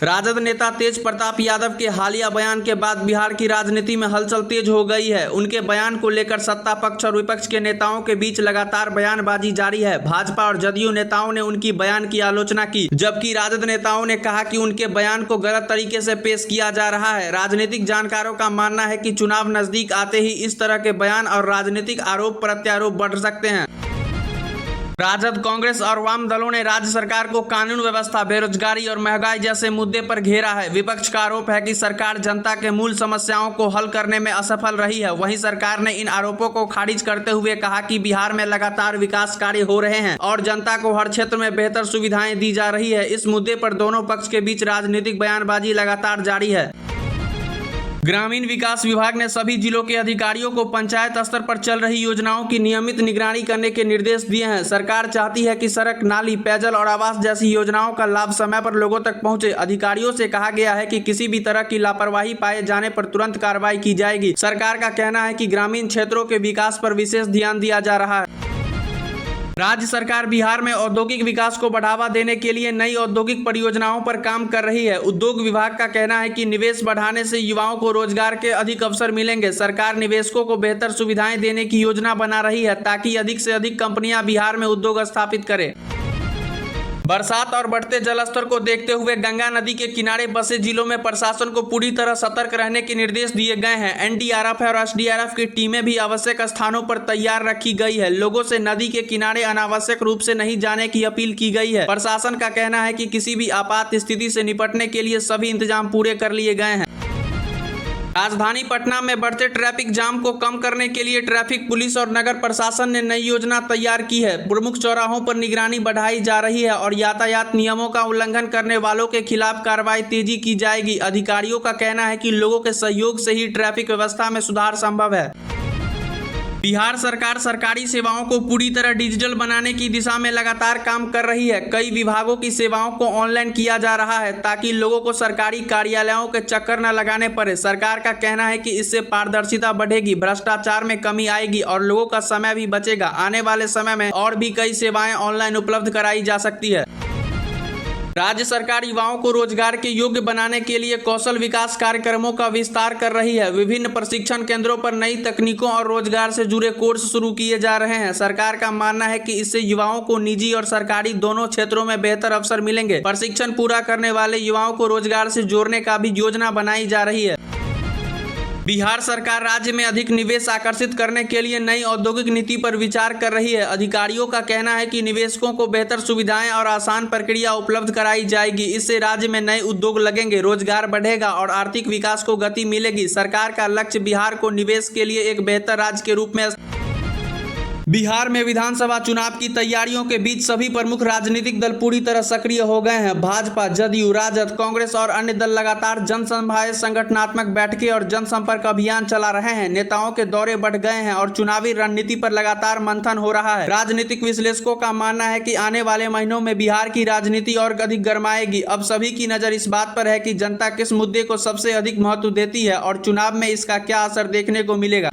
राजद नेता तेज प्रताप यादव के हालिया बयान के बाद बिहार की राजनीति में हलचल तेज हो गई है। उनके बयान को लेकर सत्ता पक्ष और विपक्ष के नेताओं के बीच लगातार बयानबाजी जारी है। भाजपा और जदयू नेताओं ने उनकी बयान की आलोचना की, जबकि राजद नेताओं ने कहा कि उनके बयान को गलत तरीके से पेश किया जा रहा है। राजनीतिक जानकारों का मानना है कि चुनाव नजदीक आते ही इस तरह के बयान और राजनीतिक आरोप प्रत्यारोप बढ़ सकते हैं। राजद, कांग्रेस और वाम दलों ने राज्य सरकार को कानून व्यवस्था, बेरोजगारी और महंगाई जैसे मुद्दे पर घेरा है। विपक्ष का आरोप है कि सरकार जनता के मूल समस्याओं को हल करने में असफल रही है। वहीं सरकार ने इन आरोपों को खारिज करते हुए कहा कि बिहार में लगातार विकास कार्य हो रहे हैं और जनता को हर क्षेत्र में बेहतर सुविधाएं दी जा रही है। इस मुद्दे पर दोनों पक्ष के बीच राजनीतिक बयानबाजी लगातार जारी है। ग्रामीण विकास विभाग ने सभी जिलों के अधिकारियों को पंचायत स्तर पर चल रही योजनाओं की नियमित निगरानी करने के निर्देश दिए हैं। सरकार चाहती है कि सड़क, नाली, पेयजल और आवास जैसी योजनाओं का लाभ समय पर लोगों तक पहुंचे। अधिकारियों से कहा गया है कि किसी भी तरह की लापरवाही पाए जाने पर तुरंत कार्रवाई की जाएगी। सरकार का कहना है कि ग्रामीण क्षेत्रों के विकास पर विशेष ध्यान दिया जा रहा है। राज्य सरकार बिहार में औद्योगिक विकास को बढ़ावा देने के लिए नई औद्योगिक परियोजनाओं पर काम कर रही है। उद्योग विभाग का कहना है कि निवेश बढ़ाने से युवाओं को रोजगार के अधिक अवसर मिलेंगे। सरकार निवेशकों को बेहतर सुविधाएं देने की योजना बना रही है ताकि अधिक से अधिक कंपनियां बिहार में उद्योग स्थापित करें। बरसात और बढ़ते जलस्तर को देखते हुए गंगा नदी के किनारे बसे जिलों में प्रशासन को पूरी तरह सतर्क रहने के निर्देश दिए गए हैं। एनडीआरएफ और एसडीआरएफ की टीमें भी आवश्यक स्थानों पर तैयार रखी गई है। लोगों से नदी के किनारे अनावश्यक रूप से नहीं जाने की अपील की गई है। प्रशासन का कहना है कि किसी भी आपात स्थिति से निपटने के लिए सभी इंतजाम पूरे कर लिए गए हैं। राजधानी पटना में बढ़ते ट्रैफिक जाम को कम करने के लिए ट्रैफिक पुलिस और नगर प्रशासन ने नई योजना तैयार की है। प्रमुख चौराहों पर निगरानी बढ़ाई जा रही है और यातायात नियमों का उल्लंघन करने वालों के खिलाफ कार्रवाई तेजी की जाएगी। अधिकारियों का कहना है कि लोगों के सहयोग से ही ट्रैफिक व्यवस्था में सुधार संभव है। बिहार सरकार सरकारी सेवाओं को पूरी तरह डिजिटल बनाने की दिशा में लगातार काम कर रही है। कई विभागों की सेवाओं को ऑनलाइन किया जा रहा है ताकि लोगों को सरकारी कार्यालयों के चक्कर न लगाने पड़े। सरकार का कहना है कि इससे पारदर्शिता बढ़ेगी, भ्रष्टाचार में कमी आएगी और लोगों का समय भी बचेगा। आने वाले समय में और भी कई सेवाएं ऑनलाइन उपलब्ध कराई जा सकती है। राज्य सरकार युवाओं को रोजगार के योग्य बनाने के लिए कौशल विकास कार्यक्रमों का विस्तार कर रही है। विभिन्न प्रशिक्षण केंद्रों पर नई तकनीकों और रोजगार से जुड़े कोर्स शुरू किए जा रहे हैं। सरकार का मानना है कि इससे युवाओं को निजी और सरकारी दोनों क्षेत्रों में बेहतर अवसर मिलेंगे। प्रशिक्षण पूरा करने वाले युवाओं को रोजगार से जोड़ने का भी योजना बनाई जा रही है। बिहार सरकार राज्य में अधिक निवेश आकर्षित करने के लिए नई औद्योगिक नीति पर विचार कर रही है। अधिकारियों का कहना है कि निवेशकों को बेहतर सुविधाएं और आसान प्रक्रिया उपलब्ध कराई जाएगी। इससे राज्य में नए उद्योग लगेंगे, रोजगार बढ़ेगा और आर्थिक विकास को गति मिलेगी। सरकार का लक्ष्य बिहार को निवेश के लिए एक बेहतर राज्य के रूप में। बिहार में विधानसभा चुनाव की तैयारियों के बीच सभी प्रमुख राजनीतिक दल पूरी तरह सक्रिय हो गए हैं। भाजपा, जदयू, राजद, कांग्रेस और अन्य दल लगातार जनसभाएं, संगठनात्मक बैठकें और जनसंपर्क अभियान चला रहे हैं। नेताओं के दौरे बढ़ गए हैं और चुनावी रणनीति पर लगातार मंथन हो रहा है। राजनीतिक विश्लेषकों का मानना है कि आने वाले महीनों में बिहार की राजनीति और अधिक गरमाएगी। अब सभी की नजर इस बात पर है कि जनता किस मुद्दे को सबसे अधिक महत्व देती है और चुनाव में इसका क्या असर देखने को मिलेगा।